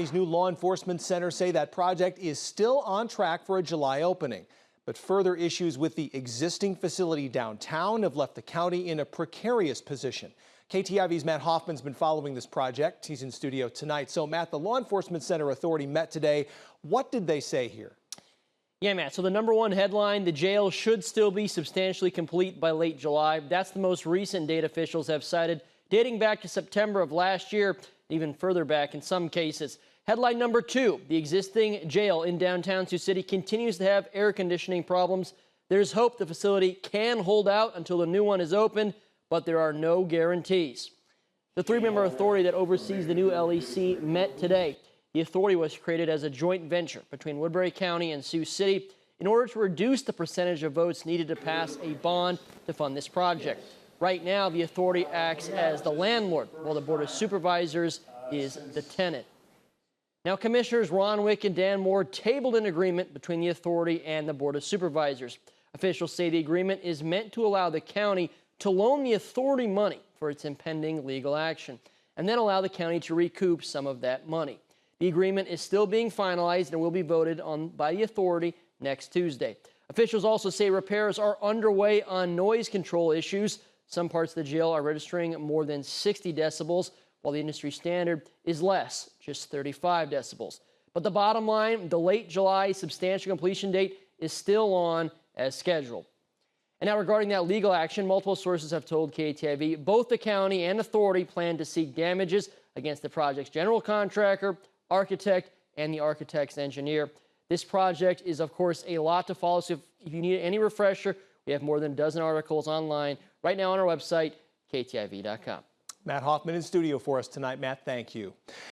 These new law enforcement centers say that project is still on track for a July opening. But further issues with the existing facility downtown have left the county in a precarious position. KTIV's Matt Hoffman's been following this project. He's in studio tonight. So, Matt, the Law Enforcement Center Authority met today. What did they say here? Yeah, Matt, so the #1 headline, the jail should still be substantially complete by late July. That's the most recent date officials have cited, dating back to September of last year, even further back in some cases. Headline #2, the existing jail in downtown Sioux City continues to have air conditioning problems. There's hope the facility can hold out until the new one is open, but there are no guarantees. The 3-member authority that oversees the new LEC met today. The authority was created as a joint venture between Woodbury County and Sioux City in order to reduce the percentage of votes needed to pass a bond to fund this project. Right now, the authority acts as the landlord, while the Board of Supervisors is the tenant. Now, Commissioners Ron Wick and Dan Moore tabled an agreement between the authority and the Board of Supervisors. Officials say the agreement is meant to allow the county to loan the authority money for its impending legal action, and then allow the county to recoup some of that money. The agreement is still being finalized and will be voted on by the authority next Tuesday. Officials also say repairs are underway on noise control issues. Some parts of the jail are registering more than 60 decibels, while the industry standard is less, just 35 decibels. But the bottom line, the late July substantial completion date is still on as scheduled. And now regarding that legal action, multiple sources have told KTIV both the county and authority plan to seek damages against the project's general contractor, architect, and the architect's engineer. This project is, of course, a lot to follow, so if you need any refresher, we have more than a dozen articles online right now on our website, ktiv.com. Matt Hoffman in studio for us tonight. Matt, thank you.